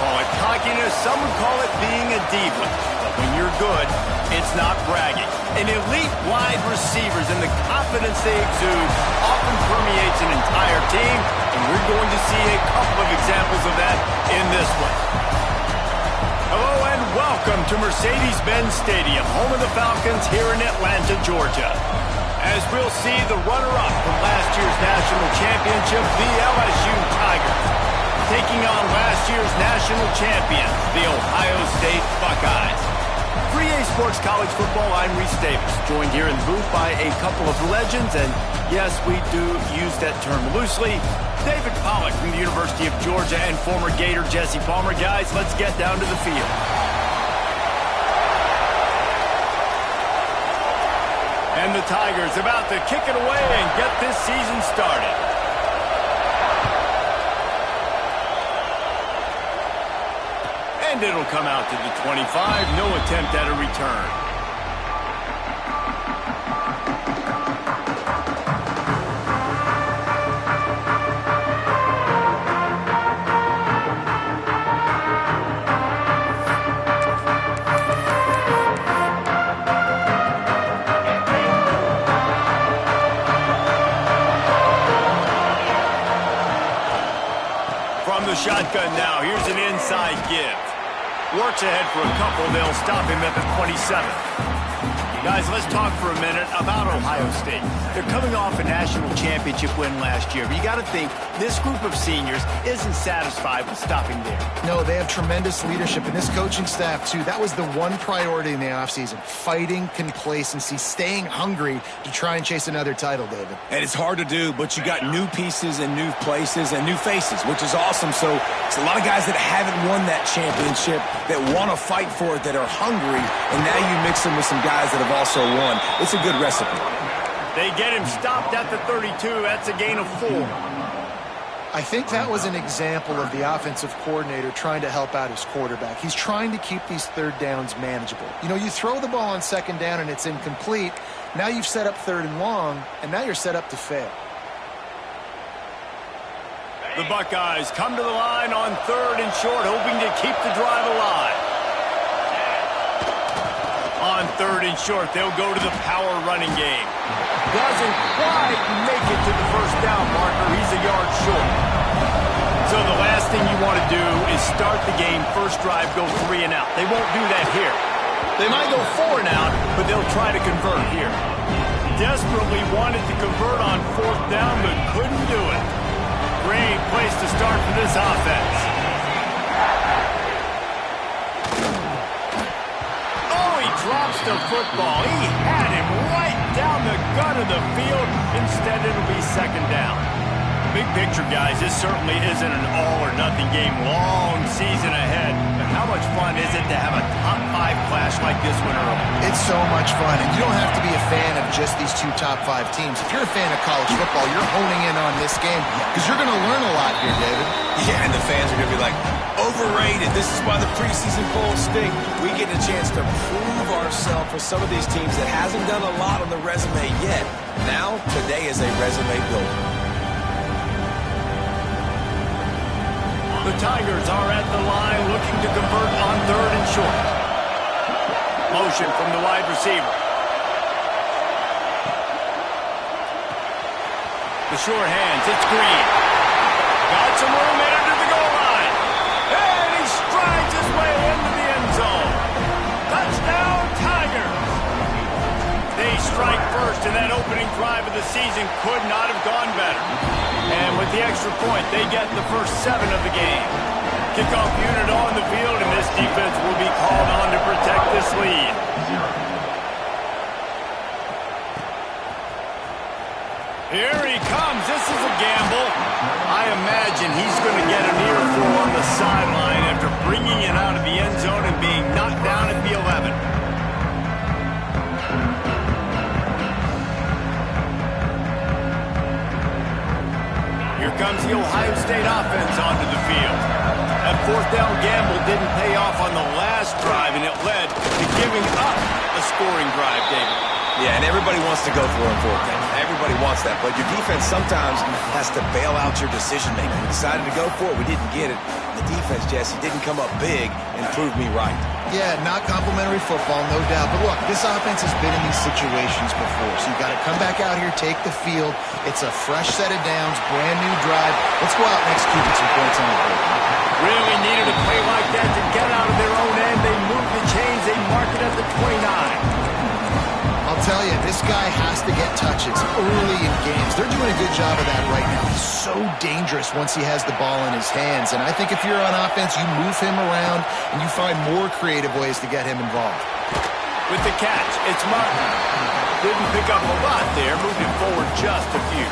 call it cockiness. Some would call it being a diva. But when you're good, it's not bragging. An elite wide receivers and the confidence they exude often permeates an entire team, and we're going to see a couple of examples of that in this one. Hello and welcome to Mercedes-Benz Stadium, home of the Falcons here in Atlanta, Georgia. As we'll see the runner-up from last year's national championship, the LSU Tigers, taking on last year's national champion, the Ohio State Buckeyes. 3A Sports College Football, I'm Reese Davis, joined here in the booth by a couple of legends, and yes, we do use that term loosely. David Pollack from the University of Georgia and former Gator Jesse Palmer. Guys, let's get down to the field. And the Tigers about to kick it away and get this season started. And it'll come out to the 25. No attempt at a return. From the shotgun now, here's an inside give. Works ahead for a couple. They'll stop him at the 27. Guys, let's talk for a minute about Ohio State. They're coming off a national championship win last year, but you got to think this group of seniors isn't satisfied with stopping there. No, they have tremendous leadership, and this coaching staff, too. That was the one priority in the offseason, fighting complacency, staying hungry to try and chase another title, David. And it's hard to do, but you got new pieces and new places and new faces, which is awesome. So it's a lot of guys that haven't won that championship that want to fight for it, that are hungry, and now you mix them with some guys that have also won. It's a good recipe. They get him stopped at the 32. That's a gain of 4. I think that was an example of the offensive coordinator trying to help out his quarterback. He's trying to keep these third downs manageable. You know, you throw the ball on second down and it's incomplete. Now you've set up third and long, and now you're set up to fail. The Buckeyes come to the line on third and short, hoping to keep the drive alive. On third and short, they'll go to the power running game. Doesn't quite make it to the first down marker. He's a yard short. So the last thing you want to do is start the game, first drive, go 3 and out. They won't do that here. They might go 4 and out, but they'll try to convert here. Desperately wanted to convert on fourth down, but couldn't do it. Great place to start for this offense. Oh, he drops the football. He had him right down the gut of the field. Instead, it'll be second down. Big picture, guys, this certainly isn't an all-or-nothing game. Long season ahead. But how much fun is it to have a top 5 clash like this one early? It's so much fun, and you don't have to be a fan of just these 2 top 5 teams. If you're a fan of college football, you're honing in on this game because you're going to learn a lot here, David. Yeah, and the fans are going to be like, overrated. This is why the preseason polls stink. We get a chance to prove ourselves with some of these teams that hasn't done a lot on the resume yet. Now, today is a resume builder. The Tigers are at the line looking to convert on third and short. Motion from the wide receiver. The short hands, it's Green. Got some room in under the goal line. And he strides his way into the end zone. Touchdown, Tigers. They strike first, and that opening drive of the season could not have gone better. And with the extra point, they get the first 7 of the game. Kickoff unit on the field, and this defense will be called on to protect this lead. Here he comes. This is a gamble. I imagine he's going to get an earful on the sideline after bringing it out of the end zone and being knocked down at the 11. Here comes the Ohio State offense onto the field. That fourth down gamble didn't pay off on the last drive, and it led to giving up a scoring drive, David. Yeah, and everybody wants to go for it on fourth down. Everybody wants that, but your defense sometimes has to bail out your decision-making. We decided to go for it. We didn't get it. The defense, Jesse, didn't come up big and prove me right. Yeah, not complimentary football, no doubt. But look, this offense has been in these situations before, so you've got to come back out here, take the field. It's a fresh set of downs, brand new drive. Let's go out and execute with some points on the board. Really needed a play like that to get out of their own end. They move the chains. They mark it at the 29. I'll tell you, this guy has to get touches early in games. They're doing a good job of that right now. He's so dangerous once he has the ball in his hands. And I think if you're on offense, you move him around and you find more creative ways to get him involved. With the catch, it's Martin. Didn't pick up a lot there, moved him forward just a few.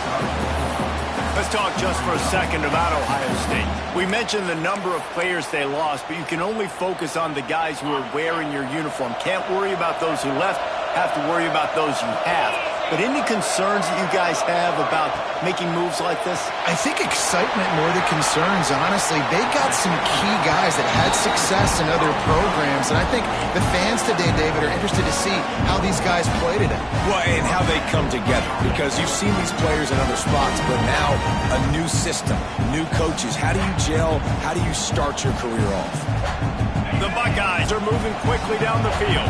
Let's talk just for a second about Ohio State. We mentioned the number of players they lost, but you can only focus on the guys who are wearing your uniform. Can't worry about those who left. Have to worry about those you have. But any concerns that you guys have about making moves like this? I think excitement more than concerns, honestly. They got some key guys that had success in other programs, and I think the fans today, David, are interested to see how these guys play today. Well, and how they come together, because you've seen these players in other spots, but now a new system, new coaches. How do you gel? How do you start your career off? The Buckeyes are moving quickly down the field.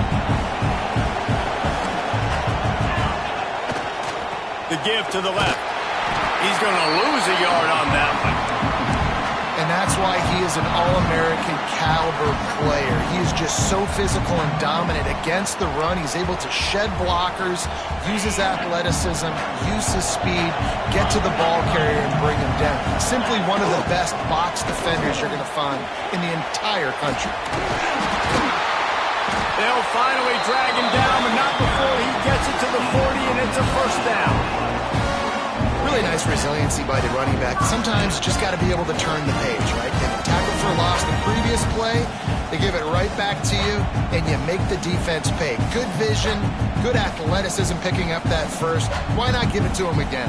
The give to the left. He's going to lose a yard on that one. And that's why he is an All-American caliber player. He is just so physical and dominant against the run. He's able to shed blockers, use his athleticism, use his speed, get to the ball carrier and bring him down. Simply one of the best box defenders you're going to find in the entire country. They'll finally drag him down, but not before he gets it to the 40, and it's a first down. Really nice resiliency by the running back. Sometimes you just got to be able to turn the page, right? They tackled for a loss the previous play, they give it right back to you, and you make the defense pay. Good vision, good athleticism picking up that first. Why not give it to him again?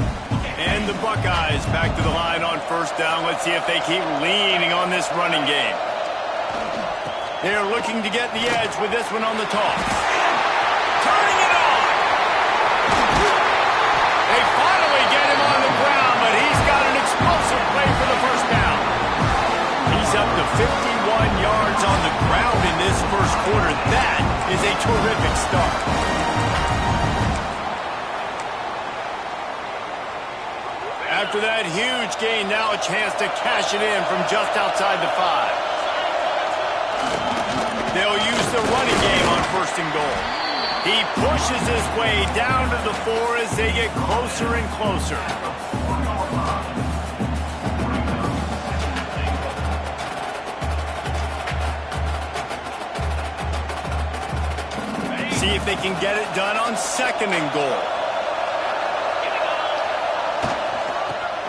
And the Buckeyes back to the line on first down. Let's see if they keep leaning on this running game. They're looking to get the edge with this one on the toss. Turning it on! They finally get him on the ground, but he's got an explosive play for the first down. He's up to 51 yards on the ground in this first quarter. That is a terrific start. After that huge gain, now a chance to cash it in from just outside the 5. They'll use the running game on first and goal. He pushes his way down to the 4 as they get closer and closer. See if they can get it done on second and goal.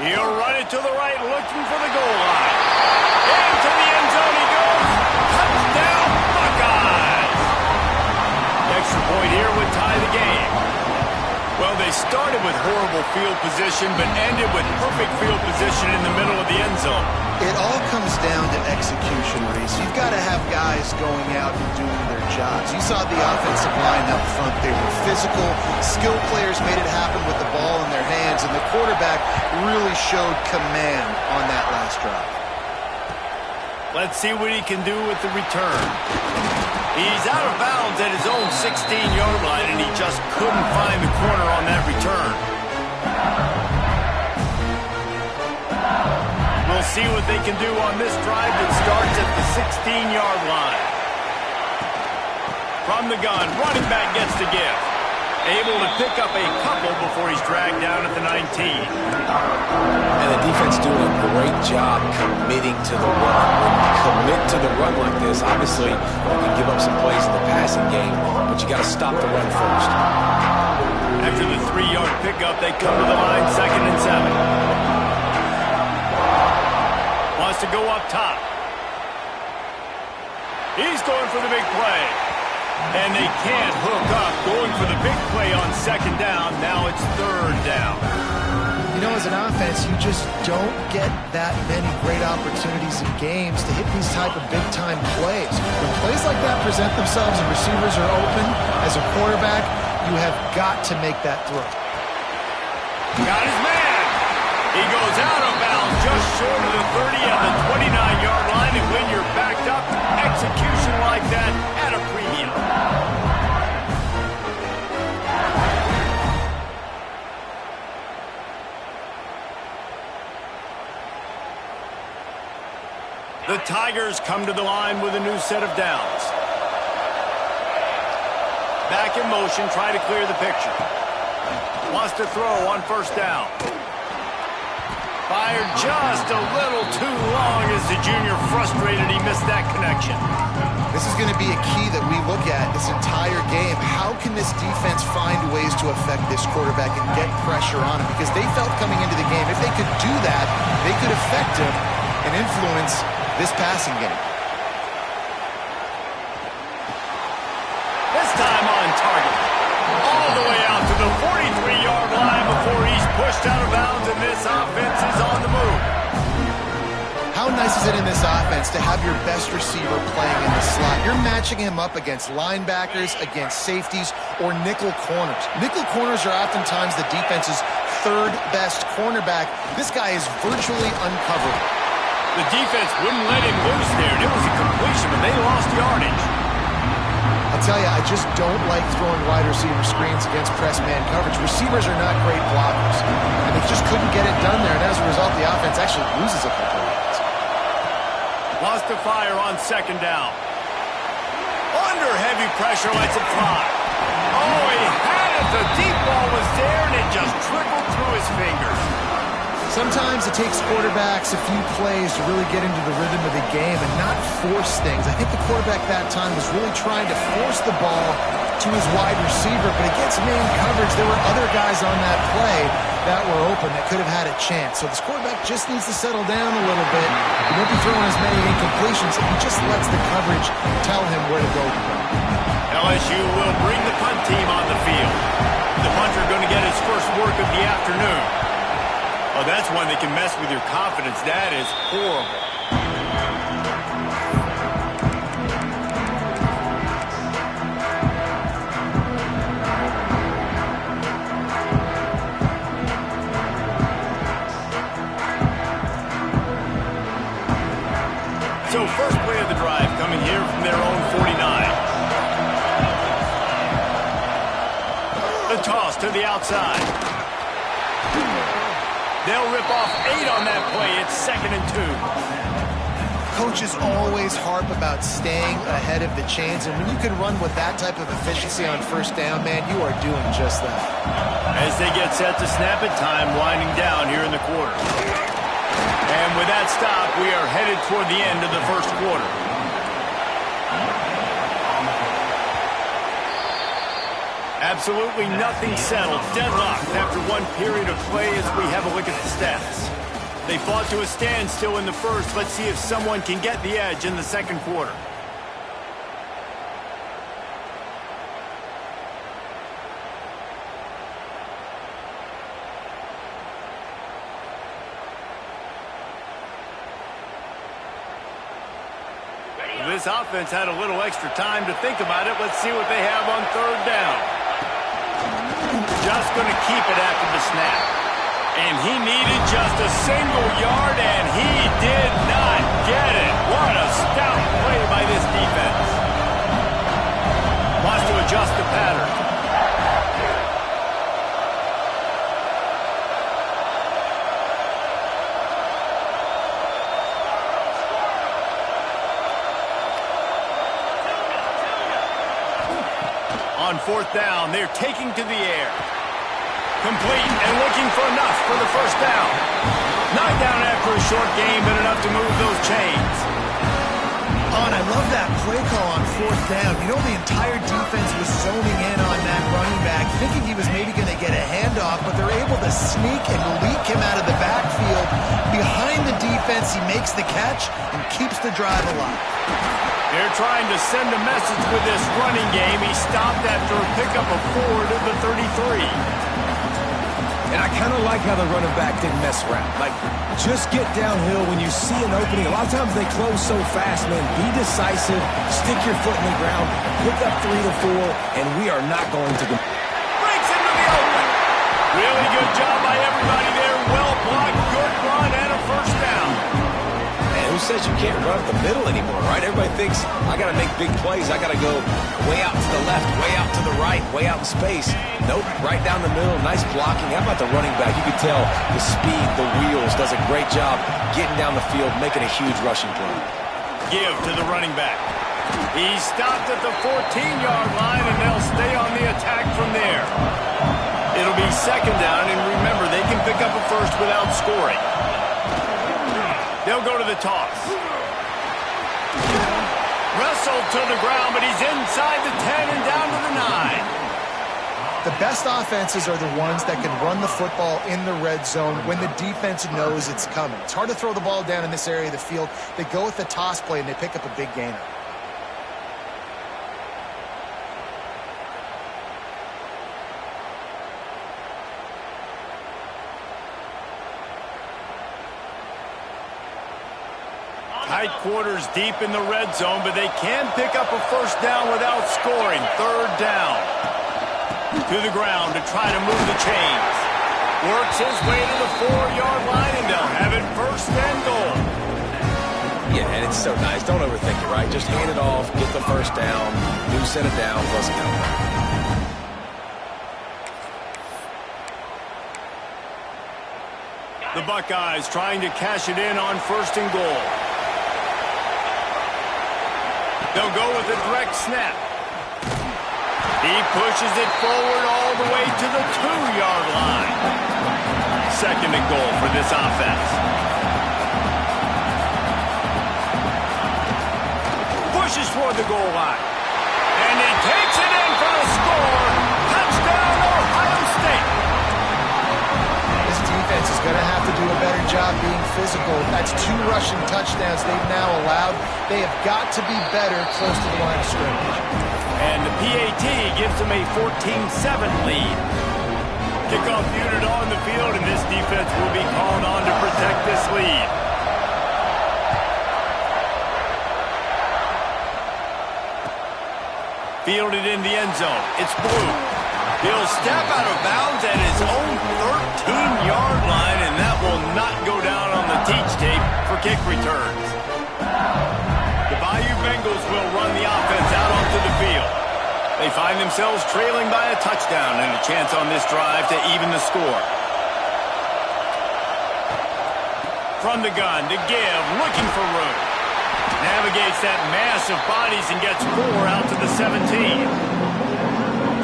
He'll run it to the right, looking for the goal line. Into the end zone he goes. Touchdown, Buckeyes! Extra point here would tie the game. Well, they started with horrible field position, but ended with perfect field position in the middle of the end zone. It all comes down to execution, Reese. You've got to have guys going out and doing their jobs. You saw the offensive line up front. They were physical. Skilled players made it happen with the ball in their hands, and the quarterback really showed command on that last drive. Let's see what he can do with the return. He's out of bounds at his own 16-yard line, and he just couldn't find the corner on that return. We'll see what they can do on this drive that starts at the 16-yard line. From the gun, running back gets the give. Able to pick up a couple before he's dragged down at the 19. And the defense doing a great job committing to the run. When you commit to the run like this, obviously you can give up some plays in the passing game, but you got to stop the run first. After the 3-yard pickup, they come to the line, 2nd and 7. Wants to go up top. He's going for the big play. And they can't hook up, going for the big play on 2nd down. Now it's 3rd down. You know, as an offense, you just don't get that many great opportunities in games to hit these type of big-time plays. When plays like that present themselves and receivers are open, as a quarterback, you You have got to make that throw. Got his man. He goes out of bounds just short of the 30 at the 29-yard line, and when you're backed up, execution like that at a premium. The Tigers come to the line with a new set of downs. Back in motion, try to clear the picture. Wants to throw on first down. Fired just a little too long as the junior frustrated he missed that connection. This is going to be a key that we look at this entire game. How can this defense find ways to affect this quarterback and get pressure on him? Because they felt coming into the game, if they could do that, they could affect him and influence this passing game. This time on target. All the way out to the 43-yard line before he's pushed out of bounds, and this offense is on the move. How nice is it in this offense to have your best receiver playing in the slot? You're matching him up against linebackers, against safeties, or nickel corners. Nickel corners are oftentimes the defense's third best cornerback. This guy is virtually uncoverable. The defense wouldn't let him loose there, and it was a completion, but they lost yardage. I'll tell you, I just don't like throwing wide receiver screens against press man coverage. Receivers are not great blockers, and they just couldn't get it done there, and as a result, the offense actually loses a couple of yards. Lost to fire on second down. Under heavy pressure, lets it fly. Oh, he had it. The deep ball was there, and it just trickled through his fingers. Sometimes it takes quarterbacks a few plays to really get into the rhythm of the game and not force things. I think the quarterback that time was really trying to force the ball to his wide receiver, but against man coverage, there were other guys on that play that were open that could have had a chance. So this quarterback just needs to settle down a little bit. He won't be throwing as many incompletions if he just lets the coverage tell him where to go. LSU will bring the punt team on the field. The punter going to get his first work of the afternoon. Oh, that's one that can mess with your confidence. That is horrible. So first play of the drive coming here from their own 49. The toss to the outside. They'll rip off 8 on that play. It's 2nd and 2. Coaches always harp about staying ahead of the chains, and when you can run with that type of efficiency on first down, man, you are doing just that. As they get set to snap it, time winding down here in the quarter. And with that stop, we are headed toward the end of the first quarter. Absolutely nothing settled. Deadlocked after one period of play as we have a look at the stats. They fought to a standstill in the first. Let's see if someone can get the edge in the second quarter. This offense had a little extra time to think about it. Let's see what they have on third down. Just going to keep it after the snap. And he needed just a single yard, and he did not get it. What a stout play by this defense. Wants to adjust the pattern. On fourth down, they're taking to the air. Complete and looking for enough for the first down. Not down after a short game, but enough to move those chains. Oh, and I love that play call on fourth down. You know, the entire defense was zoning in on that running back, thinking he was maybe going to get a handoff, but they're able to sneak and leak him out of the backfield. Behind the defense, he makes the catch and keeps the drive alive. They're trying to send a message with this running game. He stopped after a pickup of 4 to the 33. And I kind of like how the running back didn't mess around. Like, just get downhill when you see an opening. A lot of times they close so fast, man. Be decisive, stick your foot in the ground, pick up 3 to 4, and we are not going to go. Really good job by everybody there. Well blocked, good run, and a first down. Man, who says you can't run up the middle anymore, right? Everybody thinks, I got to make big plays. I got to go way out to the left, way out to the right, way out in space. Nope, right down the middle. Nice blocking. How about the running back? You can tell the speed, the wheels, does a great job getting down the field, making a huge rushing play. Give to the running back. He stopped at the 14-yard line, and they'll stay on the attack from there. It'll be second down, and remember, they can pick up a first without scoring. They'll go to the toss. Wrestled to the ground, but he's inside the 10 and down to the 9. The best offenses are the ones that can run the football in the red zone when the defense knows it's coming. It's hard to throw the ball down in this area of the field. They go with the toss play, and they pick up a big gainer. Tight quarters deep in the red zone, but they can pick up a first down without scoring. Third down. To the ground to try to move the chains. Works his way to the 4-yard line, and they'll have it first and goal. Yeah, and it's so nice. Don't overthink it, right? Just hand it off, get the first down, new set of downs, let's go. The Buckeyes trying to cash it in on first and goal. They'll go with a direct snap. He pushes it forward all the way to the 2-yard line. Second and goal for this offense. Pushes toward the goal line. And he takes it in for the score. Touchdown, Ohio State. This defense is going to have to do a better job being physical. That's 2 rushing touchdowns they've now allowed. They have got to be better close to the line of scrimmage. And the PAT gives them a 14-7 lead. Kickoff unit on the field, and this defense will be called on to protect this lead. Fielded in the end zone. It's Blue. He'll step out of bounds at his own 13-yard line, and that will not go down on the teach tape for kick returns. The Bayou Bengals will run the offense out onto the field. They find themselves trailing by a touchdown and a chance on this drive to even the score. From the gun to give, looking for room. Navigates that mass of bodies and gets 4 out to the 17.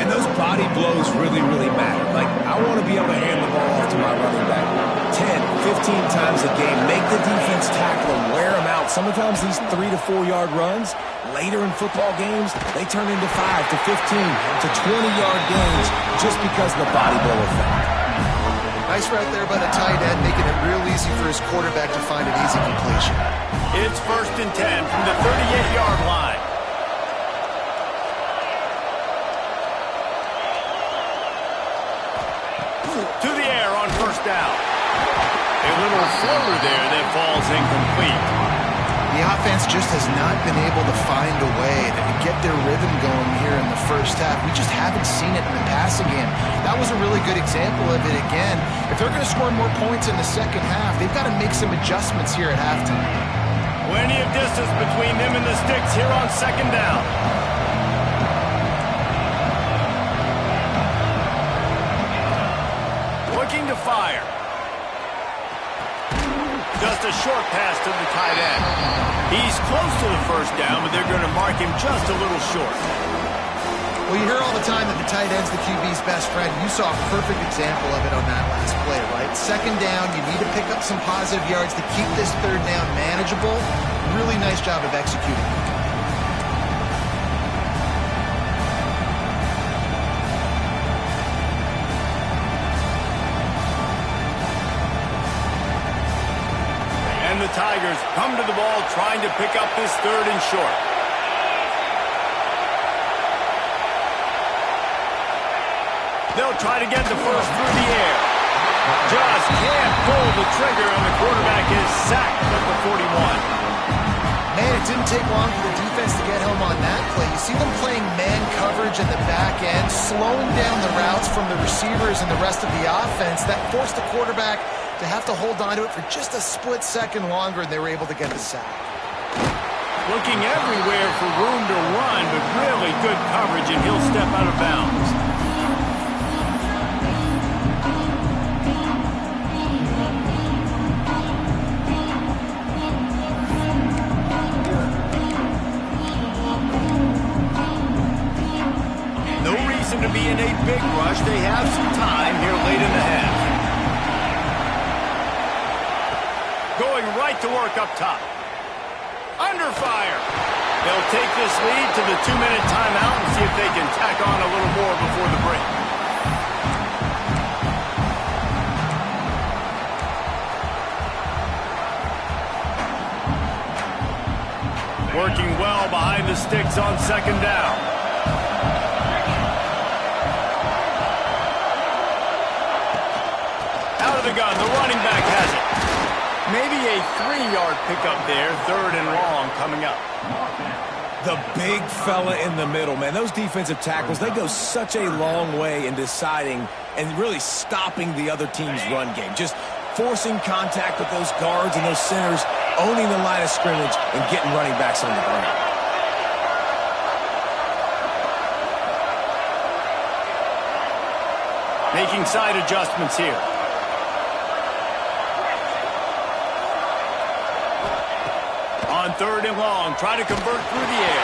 And those body blows really, really matter. Like, I want to be able to hand the ball off to my running back 10, 15 times a game. Make the defense tackle and wear them out. Sometimes these 3 to 4 yard runs, later in football games, they turn into 5 to 15 to 20-yard gains just because of the body blow effect. Nice route there by the tight end, making it real easy for his quarterback to find an easy completion. It's first and 10 from the 38-yard line. To the air on first down. A little floater there that falls incomplete. The offense just has not been able to find a way to get their rhythm going here in the first half. We just haven't seen it in the passing game. That was a really good example of it again. If they're going to score more points in the second half, they've got to make some adjustments here at halftime. Plenty of distance between them and the sticks here on second down. Looking to fire. Just a short pass to the tight end. He's close to the first down, but they're going to mark him just a little short. Well, you hear all the time that the tight end's the QB's best friend. You saw a perfect example of it on that last play, right? Second down, you need to pick up some positive yards to keep this third down manageable. Really nice job of executing. And the Tigers come to the ball trying to pick up this third and short. They'll try to get the first through the air. Just can't pull the trigger, and the quarterback is sacked at the 41. Man, it didn't take long for the defense to get home on that play. You see them playing man coverage at the back end, slowing down the routes from the receivers and the rest of the offense. That forced the quarterback to have to hold on to it for just a split second longer, and they were able to get the sack. Looking everywhere for room to run, but really good coverage, and he'll step out of bounds. No reason to be in a big rush. They have some time here late in the half. Going right to work up top. Under fire. They'll take this lead to the 2-minute timeout and see if they can tack on a little more before the break. Working well behind the sticks on second down. Out of the gun, the running back has it. Maybe a 3-yard pickup there, 3rd and long coming up. The big fella in the middle, man. Those defensive tackles, they go such a long way in deciding and really stopping the other team's run game. Just forcing contact with those guards and those centers, owning the line of scrimmage, and getting running backs on the ground. Making side adjustments here. On 3rd and long, try to convert through the air.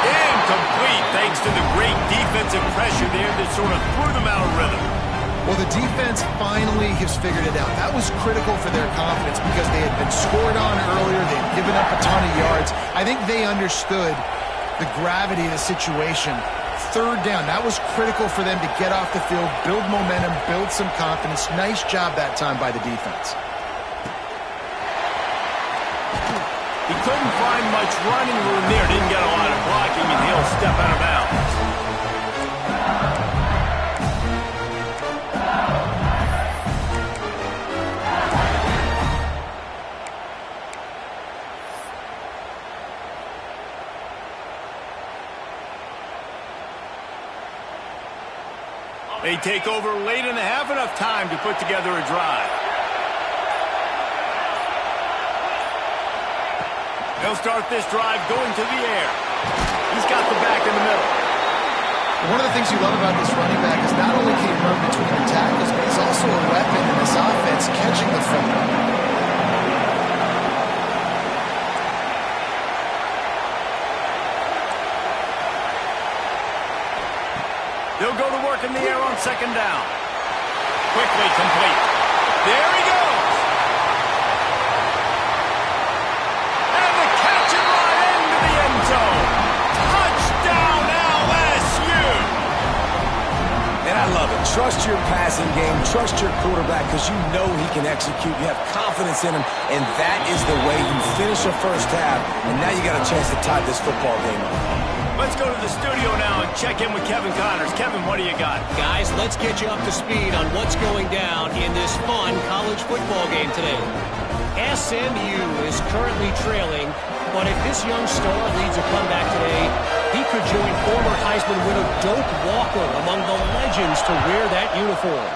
Incomplete, thanks to the great defensive pressure there that sort of threw them out of rhythm. Well, the defense finally has figured it out. That was critical for their confidence because they had been scored on earlier. They had given up a ton of yards. I think they understood the gravity of the situation. 3rd down, that was critical for them to get off the field, build momentum, build some confidence. Nice job that time by the defense. He couldn't find much running room there. Didn't get a lot of blocking, and he'll step out of bounds. They take over late in the half, enough time to put together a drive. They'll start this drive going to the air. He's got the back in the middle. One of the things you love about this running back is not only can he run between the tackles, but he's also a weapon in this offense, catching the football. They'll go to work in the air on 2nd down. Quickly complete. There he goes. Touchdown LSU! And I love it. Trust your passing game. Trust your quarterback because you know he can execute. You have confidence in him, and that is the way you finish a first half, and now you got a chance to tie this football game up. Let's go to the studio now and check in with Kevin Connors. Kevin, what do you got? Guys, let's get you up to speed on what's going down in this fun college football game today. SMU is currently trailing, but if this young star leads a comeback today, he could join former Heisman winner Doak Walker among the legends to wear that uniform.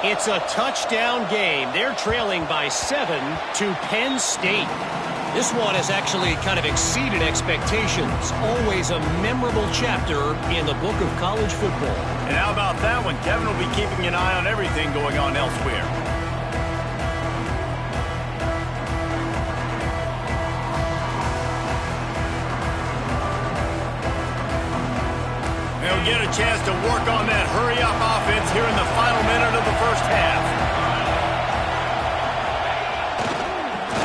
It's a touchdown game. They're trailing by 7 to Penn State. This one has actually kind of exceeded expectations. Always a memorable chapter in the book of college football. And how about that one? Kevin will be keeping an eye on everything going on elsewhere. They'll get a chance to work on that hurry-up offense here in the final minute of the first half.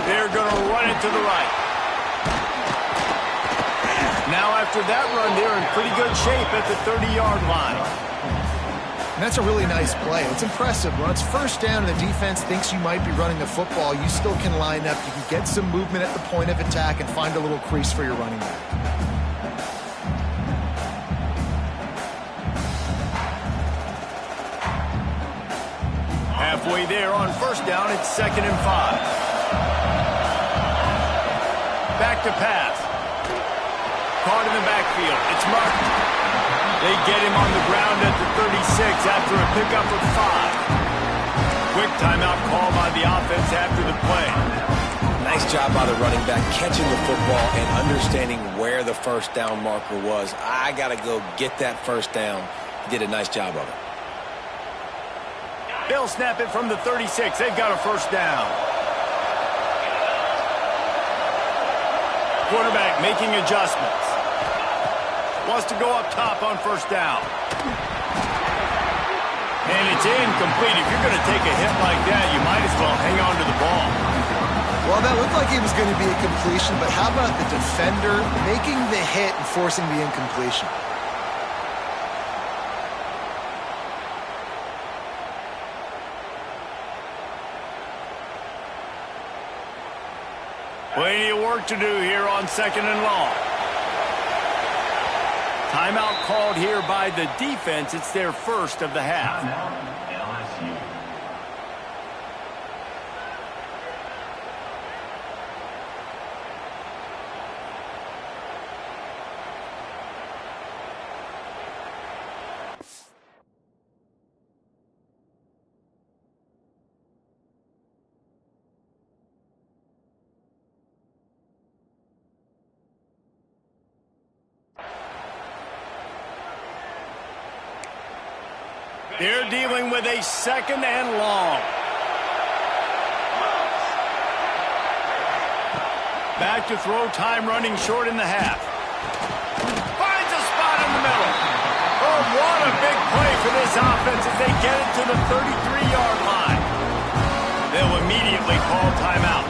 They're going to run it to the right. Now after that run, they're in pretty good shape at the 30-yard line. And that's a really nice play. It's impressive. When it's 1st down and the defense thinks you might be running the football, you still can line up. You can get some movement at the point of attack and find a little crease for your running back. Halfway there on 1st down, it's 2nd and 5. Back to pass. Caught in the backfield. It's Martin. They get him on the ground at the 36 after a pickup of 5. Quick timeout call by the offense after the play. Nice job by the running back catching the football and understanding where the first down marker was. I got to go get that first down. He did a nice job of it. They'll snap it from the 36. They've got a first down. Quarterback making adjustments. Wants to go up top on first down. And it's incomplete. If you're going to take a hit like that, you might as well hang on to the ball. Well, that looked like it was going to be a completion, but how about the defender making the hit and forcing the incompletion? Plenty of work to do here on 2nd and long. Timeout called here by the defense. It's their first of the half. They're dealing with a 2nd and long. Back to throw, time running short in the half. Finds a spot in the middle. Oh, what a big play for this offense as they get it to the 33-yard line. They'll immediately call timeout.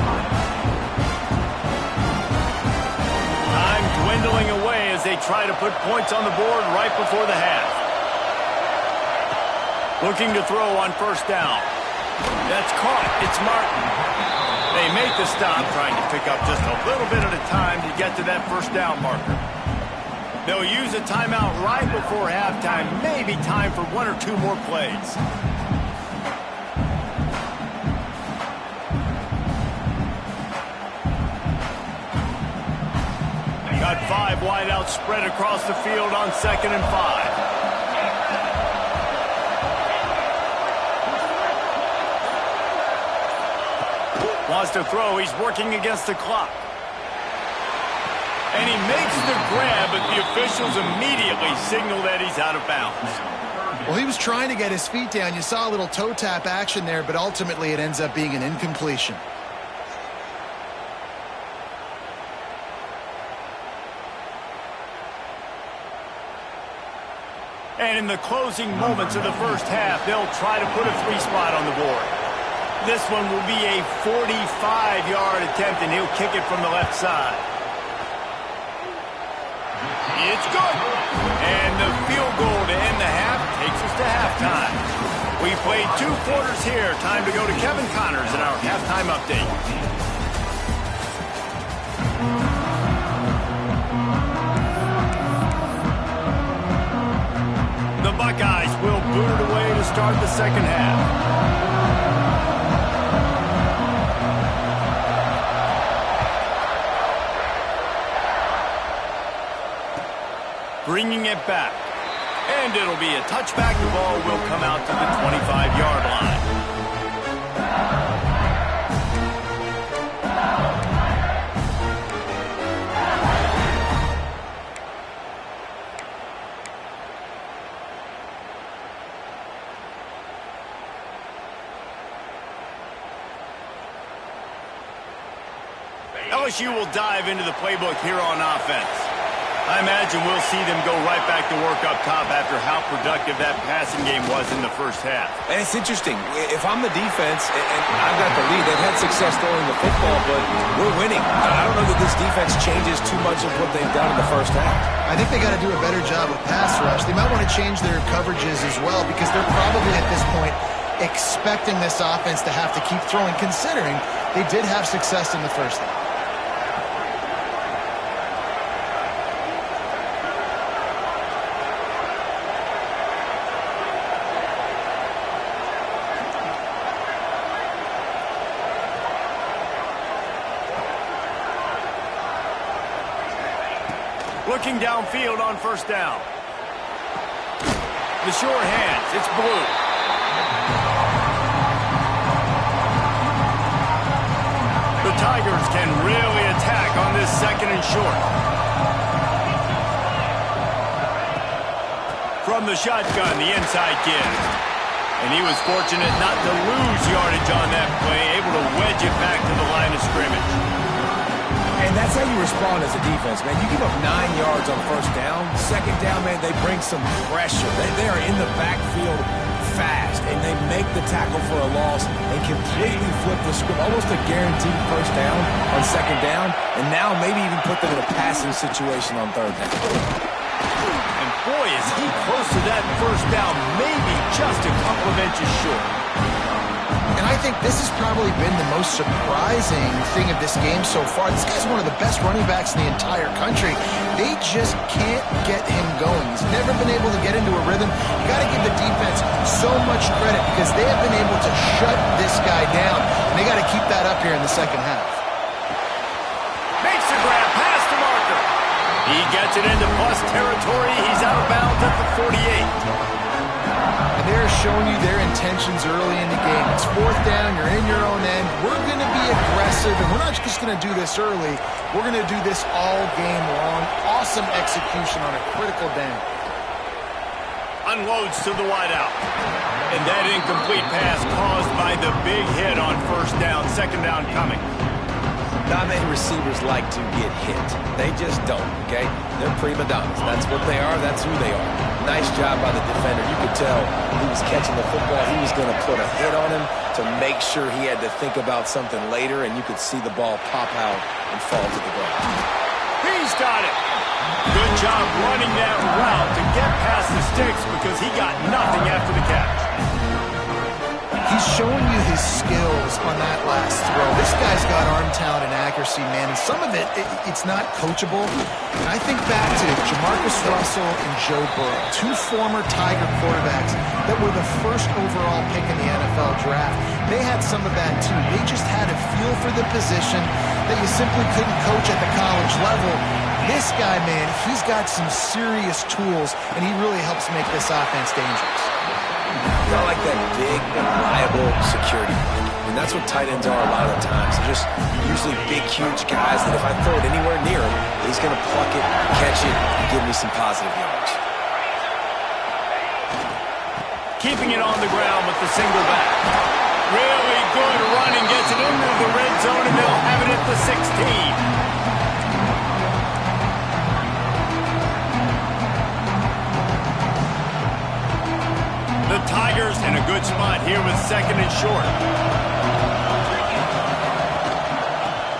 Time dwindling away as they try to put points on the board right before the half. Looking to throw on first down. That's caught. It's Martin. They make the stop, trying to pick up just a little bit at a time to get to that first down marker. They'll use a timeout right before halftime. Maybe time for 1 or 2 more plays. Got 5 wideouts spread across the field on 2nd and 5. Wants to throw. He's working against the clock. And he makes the grab, but the officials immediately signal that he's out of bounds. Well, he was trying to get his feet down. You saw a little toe tap action there, but ultimately it ends up being an incompletion. And in the closing moments of the first half, they'll try to put a 3 spot on the board. This one will be a 45-yard attempt, and he'll kick it from the left side. It's good. And the field goal to end the half takes us to halftime. We played 2 quarters here. Time to go to Kevin Connors in our halftime update. The Buckeyes will boot it away to start the second half. Bringing it back. And it'll be a touchback. The ball will come out to the 25-yard line. LSU will dive into the playbook here on offense. I imagine we'll see them go right back to work up top after how productive that passing game was in the first half. And it's interesting. If I'm the defense and I've got the lead, they've had success throwing the football, but we're winning. I don't know that this defense changes too much of what they've done in the first half. I think they got to do a better job with pass rush. They might want to change their coverages as well because they're probably at this point expecting this offense to have to keep throwing, considering they did have success in the first half. Looking downfield on first down. The sure hands. It's Blue. The Tigers can really attack on this second and short. From the shotgun, the inside give. And he was fortunate not to lose yardage on that play, able to wedge it back to the line of scrimmage. And that's how you respond as a defense, man. You give up 9 yards on first down. Second down, man, they bring some pressure. They are in the backfield fast, and they make the tackle for a loss and completely flip the script. Almost a guaranteed first down on second down, and now maybe even put them in a passing situation on third down. And boy, is he close to that first down, maybe just a couple of inches short. And I think this has probably been the most surprising thing of this game so far. This guy's one of the best running backs in the entire country. They just can't get him going. He's never been able to get into a rhythm. You got to give the defense so much credit because they have been able to shut this guy down. And they got to keep that up here in the second half. Makes the grab, pass to Marker. He gets it into plus territory. He's out of bounds at the 48. And they're showing you their intentions early in the game. It's fourth down, you're in your own end. We're going to be aggressive, and we're not just going to do this early. We're going to do this all game long. Awesome execution on a critical down. Unloads to the wideout. And that incomplete pass caused by the big hit on first down. Second down coming. Not many receivers like to get hit. They just don't, okay? They're prima donnas. That's what they are. That's who they are. Nice job by the defender. You could tell he was catching the football. He was going to put a hit on him to make sure he had to think about something later, and you could see the ball pop out and fall to the ground. He's got it. Good job running that route to get past the sticks because he got nothing after the catch. He's showing you his skills on that last throw. This guy's got arm talent and accuracy, man, and some of it's not coachable. And I think back to Jamarcus Russell and Joe Burrow, two former Tiger quarterbacks that were the first overall pick in the NFL draft. They had some of that, too. They just had a feel for the position that you simply couldn't coach at the college level. This guy, man, he's got some serious tools, and he really helps make this offense dangerous. Not like that big, reliable security. And that's what tight ends are a lot of the times. They're just usually big, huge guys that if I throw it anywhere near him, he's going to pluck it, catch it, and give me some positive yards. Keeping it on the ground with the single back. Really good running, gets it into the red zone, and they'll have it at the 16. The Tigers in a good spot here with second and short.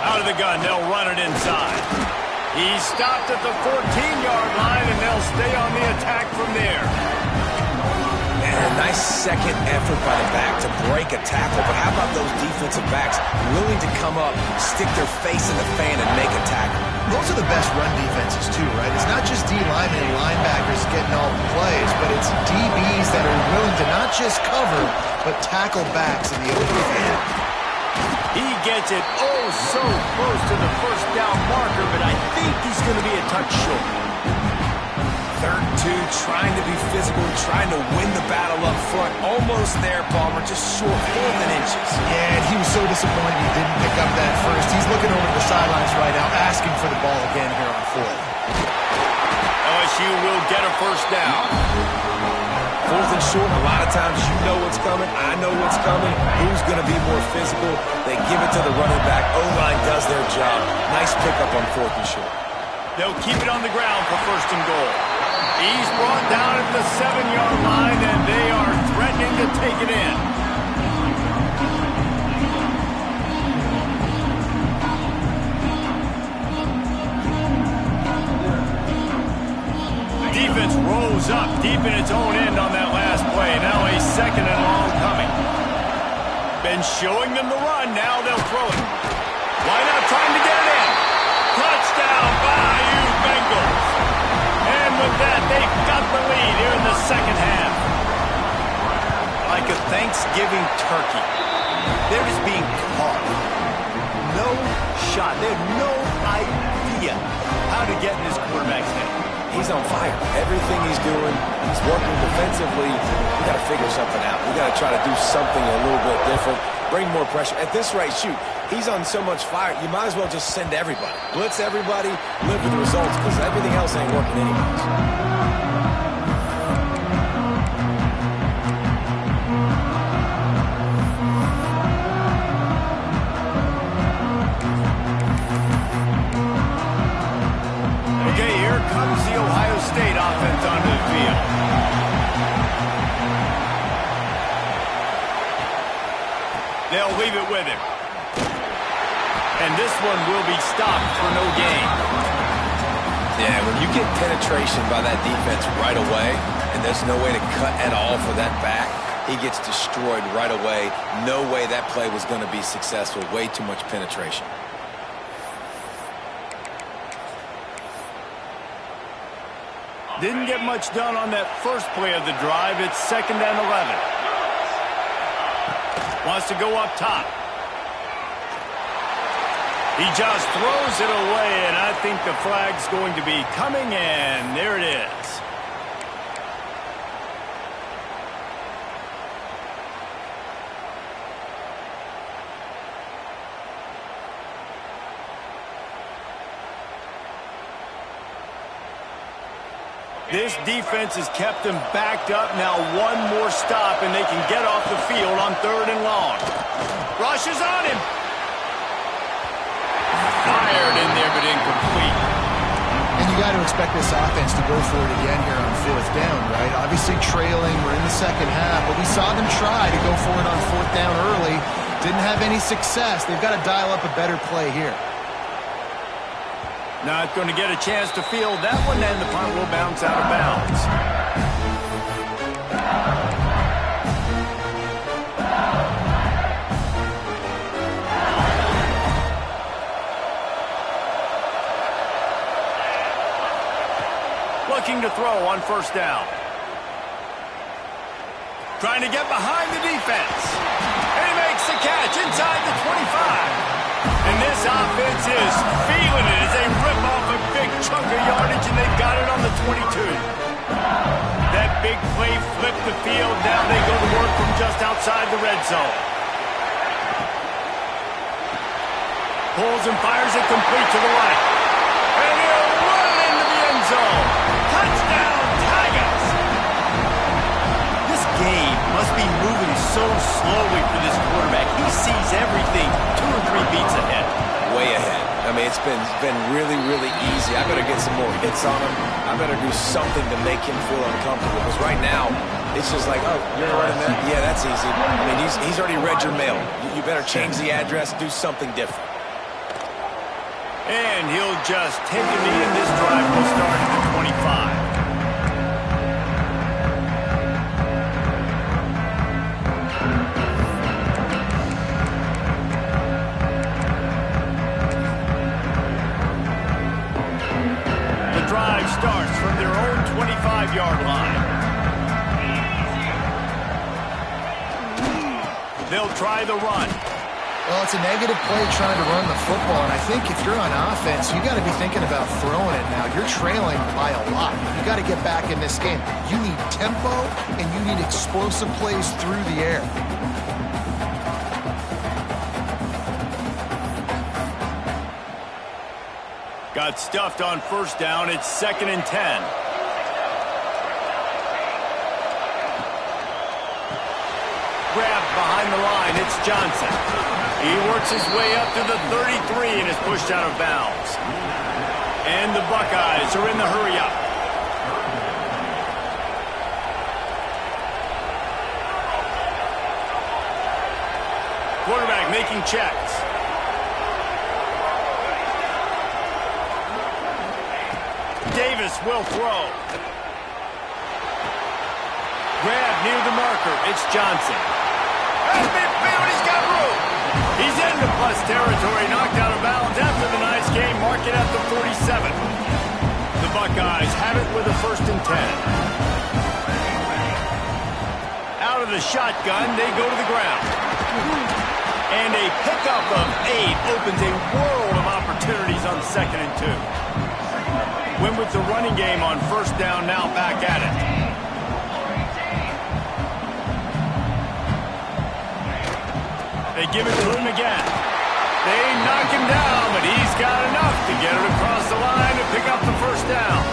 Out of the gun, they'll run it inside. He's stopped at the 14-yard line, and they'll stay on the attack from there. And a nice second effort by the back to break a tackle. But how about those defensive backs willing to come up, stick their face in the fan, and make a tackle? Those are the best run defenses, too, right? It's not just D linemen and linebackers getting all the plays, but it's DBs that are willing to not just cover, but tackle backs in the open field. He gets it so close to the first down marker, but I think he's going to be a touch short. Third and 2, trying to be physical, trying to win the battle up front. Almost there, Palmer, just short 4 inches. Yeah, and he was so disappointed he didn't pick up that first. He's looking over the sidelines right now, asking for the ball again here on fourth. LSU will get a first down. Fourth and short, a lot of times you know what's coming. I know what's coming. Who's going to be more physical? They give it to the running back. O-line does their job. Nice pickup on fourth and short. They'll keep it on the ground for first and goal. He's brought down at the 7-yard line, and they are threatening to take it in. Defense rolls up deep in its own end on that last play. Now a second and long coming. Been showing them the run. Now they'll throw it. Why not trying to get it in? Touchdown, Bayou Bengals. And with that, they've got the lead here in the second half. Like a Thanksgiving turkey. They're just being caught. No shot. They have no idea idea how to get in this quarterback's head. He's on fire. Everything he's doing, he's working defensively. We got to figure something out. We got to try to do something a little bit different, bring more pressure. At this rate, shoot, he's on so much fire, you might as well just send everybody. Blitz everybody, live with the results, because everything else ain't working anyways. Comes the Ohio State offense onto the field. They'll leave it with him. And this one will be stopped for no gain. Yeah, when you get penetration by that defense right away, and there's no way to cut at all for that back, he gets destroyed right away. No way that play was going to be successful. Way too much penetration. Didn't get much done on that first play of the drive. It's 2nd and 11. Wants to go up top. He just throws it away, and I think the flag's going to be coming, and there it is. This defense has kept them backed up. Now one more stop, and they can get off the field on 3rd and long. Rushes on him. Fired in there, but incomplete. And you got to expect this offense to go for it again here on 4th down, right? Obviously trailing. We're in the second half, but we saw them try to go for it on 4th down early. Didn't have any success. They've got to dial up a better play here. Not going to get a chance to field that one, and the punt will bounce out of bounds. Looking to throw on 1st down. Trying to get behind the defense. And he makes the catch inside the 25. And this offense is feeling it as they rip off a big chunk of yardage, and they've got it on the 22. That big play flipped the field. Now they go to work from just outside the red zone. Pulls and fires it complete to the right. And he'll run into the end zone. Touchdown, Tigers! This game must be moving so slowly for this quarterback. He sees everything 2 or 3 beats ahead. Way ahead. I mean, it's been really, really easy. I better get some more hits on him. I better do something to make him feel uncomfortable. Because right now, it's just like, oh, you're running that? Yeah, that's easy. I mean, he's already read your mail. You better change the address, do something different. And he'll just take a knee, and this drive will start at the 25. Starts from their own 25-yard line. They'll try the run. Well, it's a negative play trying to run the football, and I think if you're on offense, you got to be thinking about throwing it now. You're trailing by a lot. You got to get back in this game. You need tempo, and you need explosive plays through the air. Got stuffed on 1st down. It's 2nd and 10. Grabbed behind the line. It's Johnson. He works his way up to the 33 and is pushed out of bounds. And the Buckeyes are in the hurry-up. Quarterback making checks. Davis will throw. Grab near the marker. It's Johnson. At midfield, he's got room. He's into plus territory, knocked out of bounds after the nice game. Mark it at the 47. The Buckeyes have it with a 1st and 10. Out of the shotgun, they go to the ground. And a pickup of 8 opens a world of opportunity opportunities on 2nd and 2. Win with the running game on 1st down, now back at it. They give it to him again. They knock him down, but he's got enough to get it across the line and pick up the 1st down.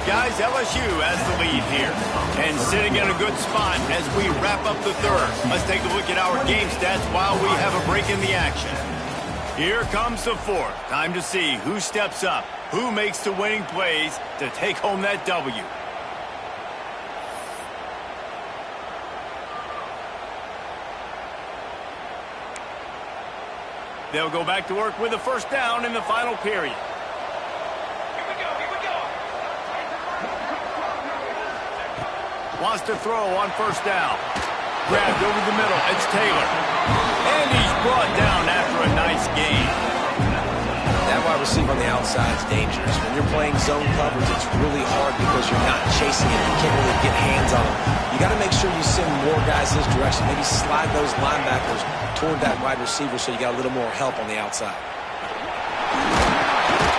Guys, LSU has the lead here and sitting in a good spot as we wrap up the 3rd. Let's take a look at our game stats while we have a break in the action. Here comes the 4th. Time to see who steps up, who makes the winning plays to take home that W. They'll go back to work with a 1st down in the final period. Wants to throw on 1st down. Grabbed over the middle. It's Taylor. And he's brought down after a nice gain. That wide receiver on the outside is dangerous. When you're playing zone coverage, it's really hard because you're not chasing it. You can't really get hands on him. You got to make sure you send more guys his direction. Maybe slide those linebackers toward that wide receiver so you got a little more help on the outside.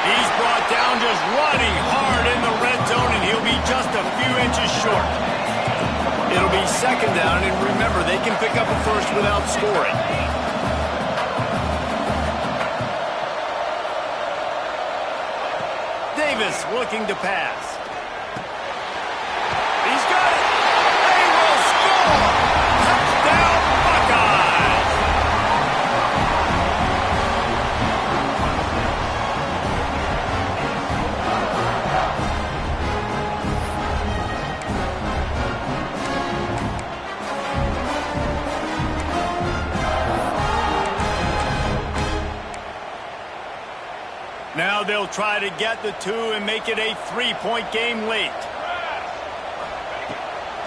He's brought down just running hard in the red zone, and he'll be just a few inches short. It'll be 2nd down, and remember, they can pick up a 1st without scoring. Davis looking to pass. He's got it. They will score. Touchdown, Buckeyes. Now they'll try to get the 2 and make it a 3-point game late.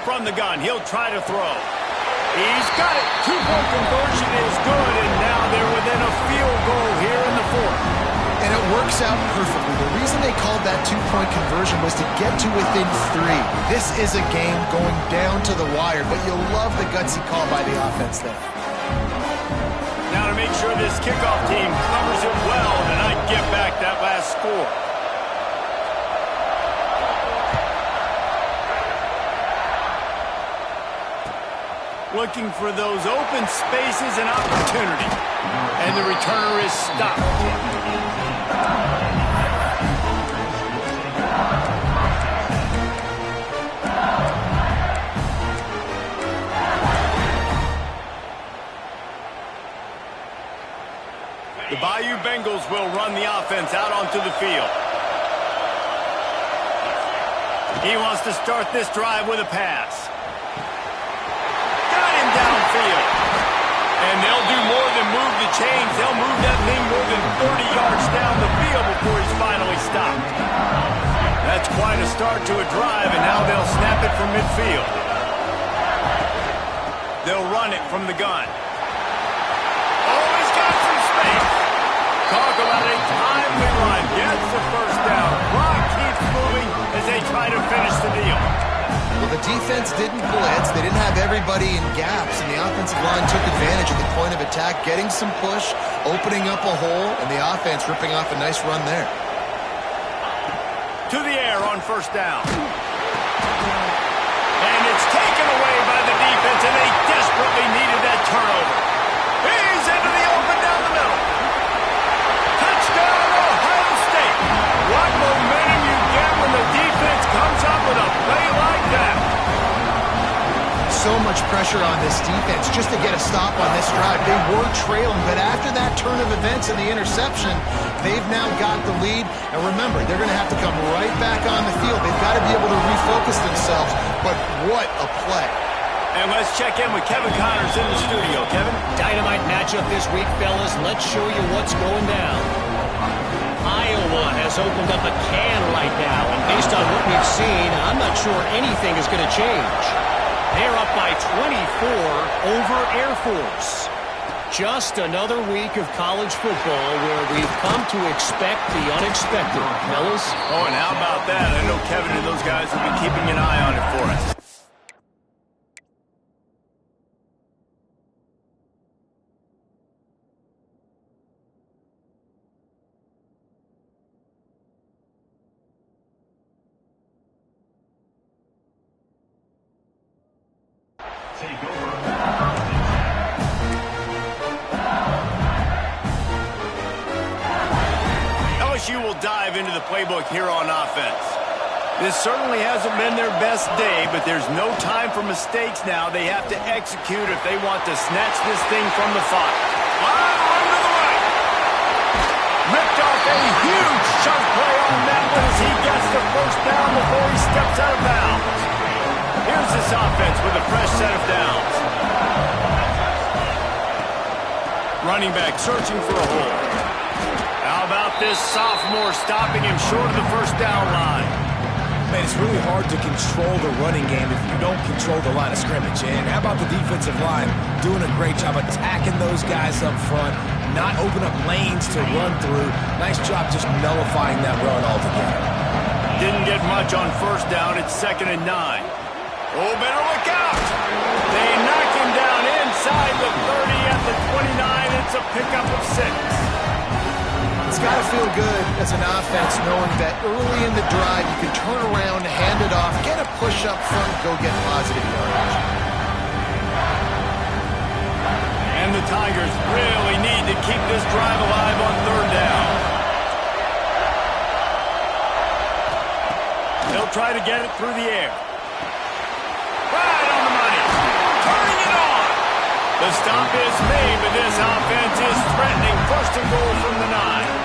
From the gun, he'll try to throw. He's got it. 2-point conversion is good, and now they're within a field goal here in the 4th. And it works out perfectly. The reason they called that 2-point conversion was to get to within 3. This is a game going down to the wire, but you'll love the gutsy call by the offense there. Now to make sure this kickoff team covers it well and not get back that last score. Looking for those open spaces and opportunity. And the returner is stopped. The Bayou Bengals will run the offense out onto the field. He wants to start this drive with a pass. Got him downfield. And they'll do more than move the chains. They'll move that thing more than 30 yards down the field before he's finally stopped. That's quite a start to a drive, and now they'll snap it from midfield. They'll run it from the gun. Talk about a timely run. Gets the 1st down. Clock keeps moving as they try to finish the deal. Well, the defense didn't blitz. They didn't have everybody in gaps, and the offensive line took advantage of the point of attack, getting some push, opening up a hole, and the offense ripping off a nice run there. To the air on 1st down. And it's taken away by the defense, and they desperately needed that turnover. He's into the open down the middle. Touchdown, Ohio State. What momentum you get when the defense comes up with a play like that. So much pressure on this defense just to get a stop on this drive. They were trailing, but after that turn of events and the interception, they've now got the lead. And remember, they're going to have to come right back on the field. They've got to be able to refocus themselves, but what a play. And let's check in with Kevin Connors in the studio. Kevin? Dynamite matchup this week, fellas. Let's show you what's going down. Iowa has opened up a can right now, and based on what we've seen, I'm not sure anything is going to change. They're up by 24 over Air Force. Just another week of college football where we've come to expect the unexpected, fellas. Oh, and how about that? I know Kevin and those guys will be keeping playbook here on offense. This certainly hasn't been their best day, but there's no time for mistakes now. They have to execute if they want to snatch this thing from the fire. Run to the right. Ripped off a huge chunk play on that one as he gets the first down before he steps out of bounds. Here's this offense with a fresh set of downs. Running back searching for a hole. How about this sophomore stopping him short of the first down line? Man, it's really hard to control the running game if you don't control the line of scrimmage. And how about the defensive line doing a great job attacking those guys up front, not open up lanes to run through. Nice job just nullifying that run altogether. Didn't get much on first down. It's 2nd and 9. Oh, better look out. They knock him down inside the 30 at the 29. It's a pickup of 6. It's got to feel good as an offense knowing that early in the drive you can turn around, hand it off, get a push up front, go get positive yardage. And the Tigers really need to keep this drive alive on 3rd down. They'll try to get it through the air. Right on the money. Turning it on. The stop is made, but this offense is threatening 1st and goal from the 9.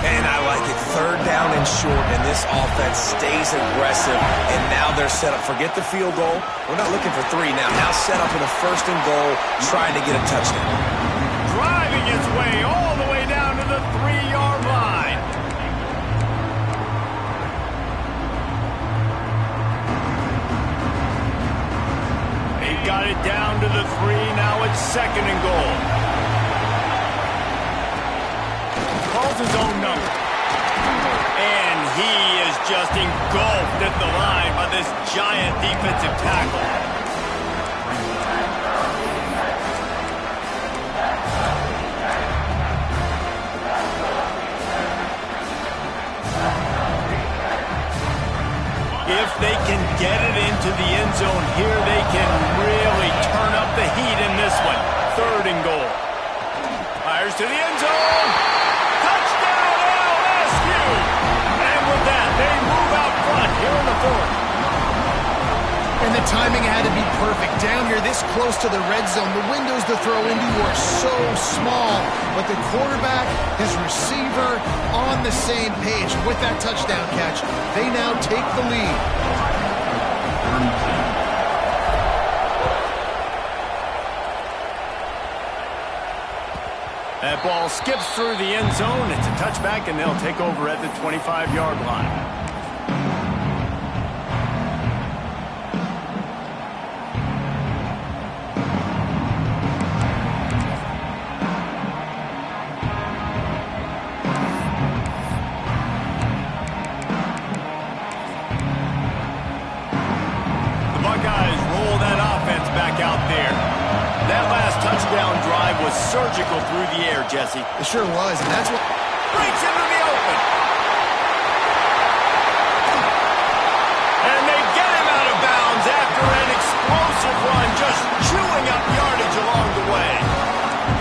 And I like it. 3rd down and short, and this offense stays aggressive. And now they're set up. Forget the field goal. We're not looking for 3 now. Now set up with a 1st and goal, trying to get a touchdown. Driving its way all the way down to the 3-yard line. They've got it down to the 3. Now it's 2nd and goal. Calls his own number. And he is just engulfed at the line by this giant defensive tackle. If they can get it into the end zone here, they can really turn up the heat in this one. 3rd and goal. Fires to the end zone. Touchdown, LSU! And with that, they move out front here in the 4th. And the timing had to be perfect. Down here this close to the red zone, the windows to throw into are so small. But the quarterback, his receiver, on the same page. With that touchdown catch, they now take the lead. That ball skips through the end zone. It's a touchback, and they'll take over at the 25-yard line. Surgical through the air, Jesse. It sure was, and that's what breaks into the open. And they get him out of bounds after an explosive run, just chewing up yardage along the way.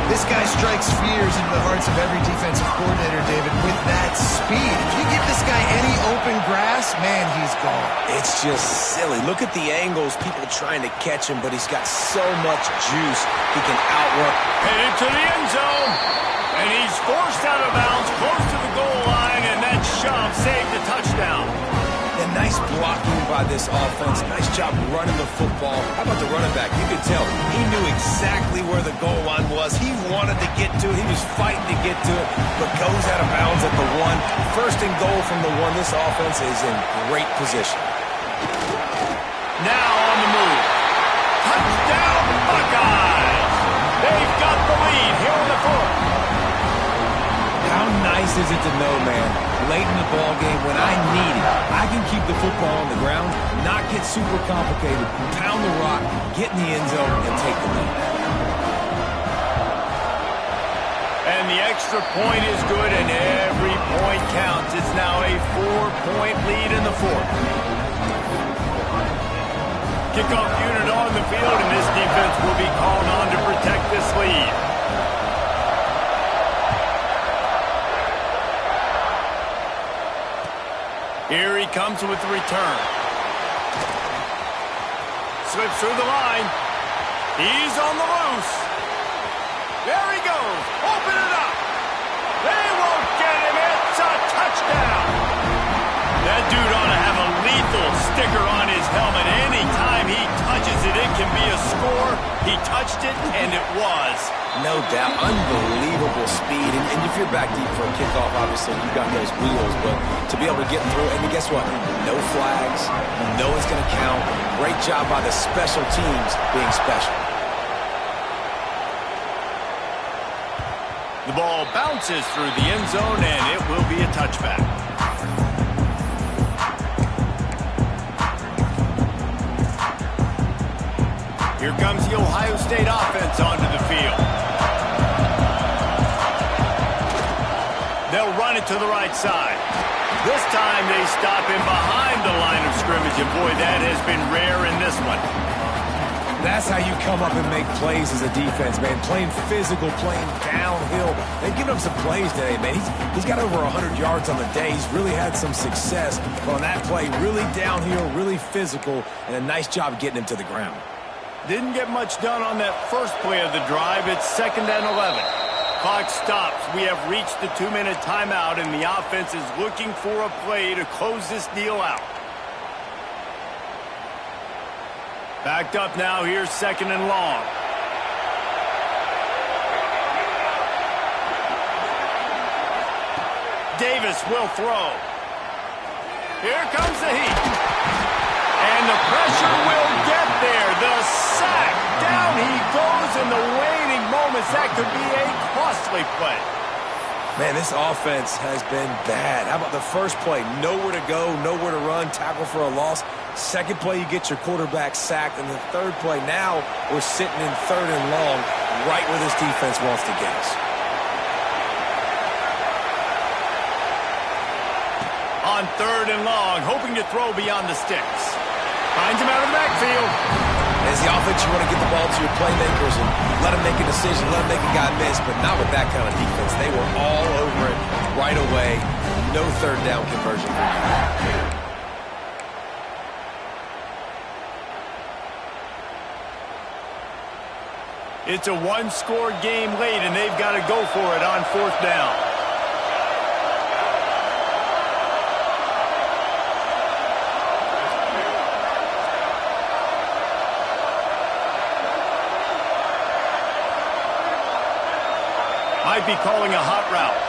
This guy strikes fears into the hearts of every defensive coordinator, David, with that speed. If you give this guy any open grass, man, he's gone. It's just silly. Look at the angles, people trying to catch him, but he's got so much juice he can outrun. Headed to the end zone, and he's forced out of bounds close to the goal line, and that shove saved the touchdown. And nice blocking by this offense. Nice job running the football. How about the running back? You could tell he knew exactly where the goal line was. He wanted to get to it. He was fighting to get to it, but goes out of bounds at the 1. 1st and goal from the 1. This offense is in great position. Now on the move. Touchdown, Buckeyes! They've got the lead here in the 4th. How nice is it to know, man, late in the ball game when I need it, I can keep the football on the ground, not get super complicated, pound the rock, get in the end zone, and take the lead. And the extra point is good, and every point counts. It's now a 4-point lead in the 4th. Kickoff unit on the field, and this defense will be called on to protect this lead. Here he comes with the return. Slips through the line. He's on the loose. There he goes. Open it up. They won't get him. It's a touchdown. That dude ought to have a lethal sticker on his helmet. Anytime he touches it, it can be a score. He touched it, and it was. No doubt. Unbelievable speed. And if you're back deep for a kickoff, obviously, you got those wheels. But to be able to get through, and guess what? No flags. No one's going to count. Great job by the special teams being special. The ball bounces through the end zone, and it will be a touchback. Here comes the Ohio State offense onto the field. They'll run it to the right side. This time they stop him behind the line of scrimmage, and boy, that has been rare in this one. That's how you come up and make plays as a defense, man. Playing physical, playing downhill. They've given him some plays today, man. He's got over 100 yards on the day. He's really had some success. But on that play, really downhill, really physical, and a nice job getting him to the ground. Didn't get much done on that first play of the drive. It's 2nd and 11. Clock stops. We have reached the 2-minute timeout, and the offense is looking for a play to close this deal out. Backed up now. Here's 2nd and long. Davis will throw. Here comes the heat. And the pressure will get there. The sack. Down he goes in the waning moments. That could be a costly play. Man, this offense has been bad. How about the first play? Nowhere to go, nowhere to run, tackle for a loss. Second play, you get your quarterback sacked. And the third play, now we're sitting in 3rd and long, right where this defense wants to get us. On 3rd and long, hoping to throw beyond the sticks. Finds him out of the backfield. As the offense, you want to get the ball to your playmakers and let them make a decision, let them make a guy miss, but not with that kind of defense. They were all over it right away. No 3rd down conversion for you. It's a one-score game late, and they've got to go for it on 4th down. Might be calling a hot route.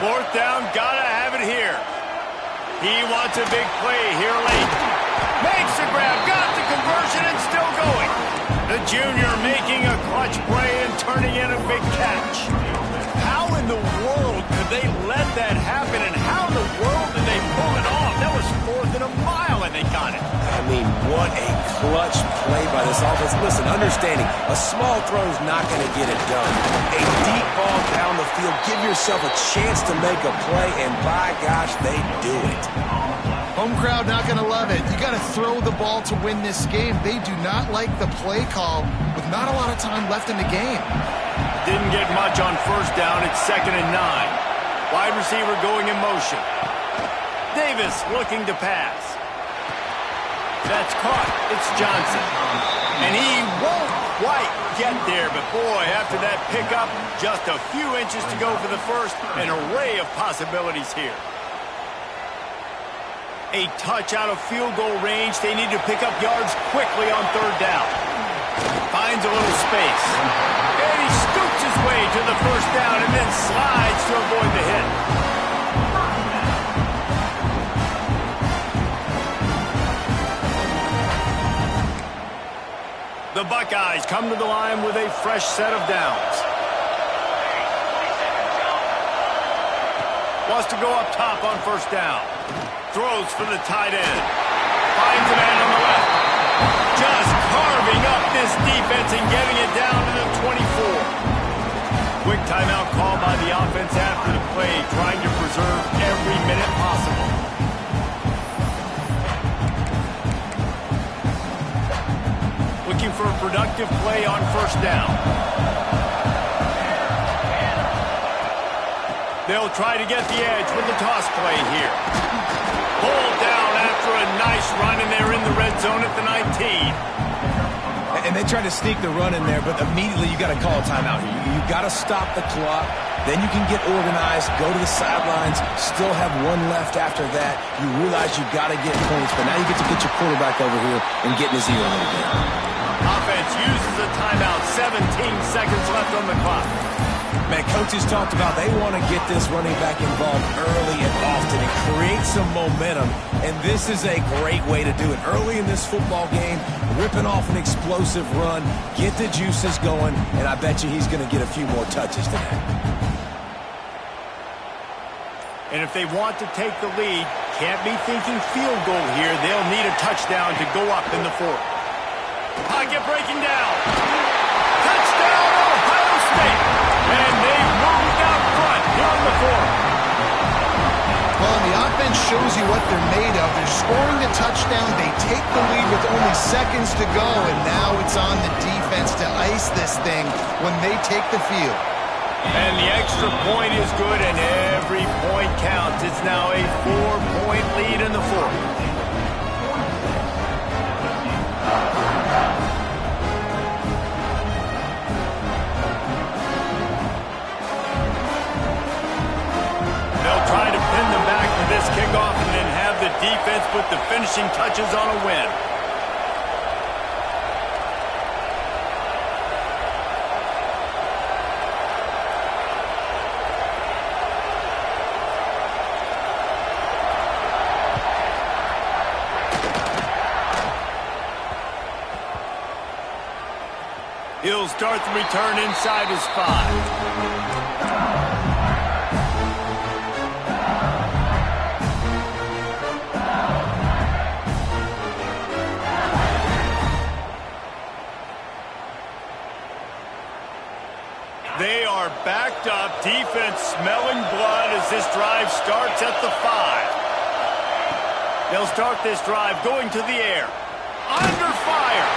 Fourth down, gotta have it here. He wants a big play here late. Makes the grab, got the conversion, and still going. The junior making a clutch play and turning in a big catch. How in the world could they let that happen, and how in the world did they pull it off? That was 4th and a mile, and they got it. I mean, what a clutch play by this offense. Listen, understanding, a small throw's not going to get it done. A deep ball down the field, give yourself a chance to make a play, and by gosh, they do it. Home crowd not going to love it. You got to throw the ball to win this game. They do not like the play call with not a lot of time left in the game. Didn't get much on 1st down. It's 2nd and 9. Wide receiver going in motion. Davis looking to pass. That's caught. It's Johnson. And he won't quite get there, but boy, after that pickup, just a few inches to go for the first. An array of possibilities here. A touch out of field goal range. They need to pick up yards quickly on 3rd down. Finds a little space. And he scoops his way to the 1st down and then slides to avoid the hit. The Buckeyes come to the line with a fresh set of downs. Wants to go up top on 1st down. Throws for the tight end. Finds a man on the left. Just carving up this defense and getting it down to the 24. Quick timeout call by the offense after the play, trying to preserve every minute possible. Looking for a productive play on 1st down. They'll try to get the edge with the toss play here. Pulled down after a nice run, and they're in the red zone at the 19. And they try to sneak the run in there, but immediately you got to call a timeout here. You got to stop the clock. Then you can get organized, go to the sidelines, still have one left after that. You realize you got to get points, but now you get to get your quarterback over here and get in his ear a little bit. Offense uses a timeout. 17 seconds left on the clock. Man, coaches talked about they want to get this running back involved early and often and create some momentum, and this is a great way to do it. Early in this football game, ripping off an explosive run, get the juices going, and I bet you he's going to get a few more touches today. And if they want to take the lead, can't be thinking field goal here. They'll need a touchdown to go up in the fourth. Pocket breaking down. Touchdown, Ohio State. And they've moved out front here on the fourth. Well, the offense shows you what they're made of. They're scoring the touchdown. They take the lead with only seconds to go, and now it's on the defense to ice this thing when they take the field. And the extra point is good, and every point counts. It's now a 4-point lead in the fourth. They'll try to pin them back for this kickoff and then have the defense put the finishing touches on a win. He'll start the return inside his 5. They are backed up. Defense smelling blood as this drive starts at the 5. They'll start this drive going to the air. Under fire.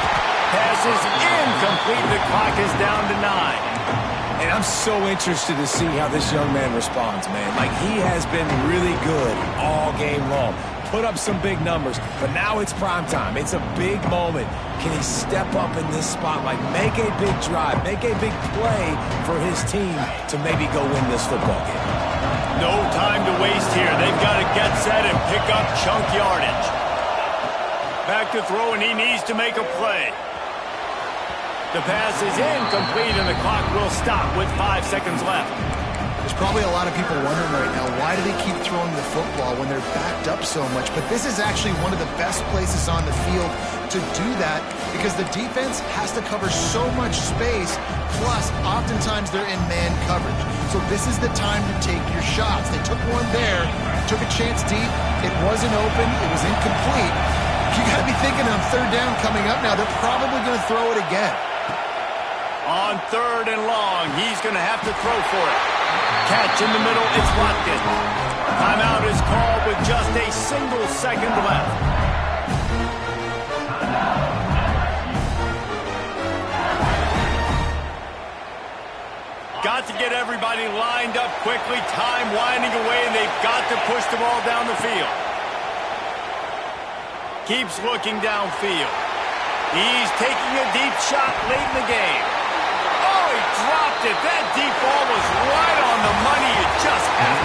Pass is incomplete. The clock is down to 9. And I'm so interested to see how this young man responds, man. Like, he has been really good all game long. Put up some big numbers, but now it's prime time. It's a big moment. Can he step up in this spot, like make a big drive, make a big play for his team to maybe go win this football game? No time to waste here. They've got to get set and pick up chunk yardage. Back to throw, and he needs to make a play. The pass is incomplete, and the clock will stop with 5 seconds left. There's probably a lot of people wondering right now, why do they keep throwing the football when they're backed up so much? But this is actually one of the best places on the field to do that because the defense has to cover so much space, plus oftentimes they're in man coverage. So this is the time to take your shots. They took one there, took a chance deep. It wasn't open. It was incomplete. You got to be thinking on third down coming up now, they're probably going to throw it again. On 3rd and long, he's going to have to throw for it. Catch in the middle, it's Watkins. Timeout is called with just a single second left. Got to get everybody lined up quickly, time winding away, and they've got to push the ball down the field. Keeps looking downfield. He's taking a deep shot late in the game. Oh, he dropped it. That deep ball was right on the money. You just have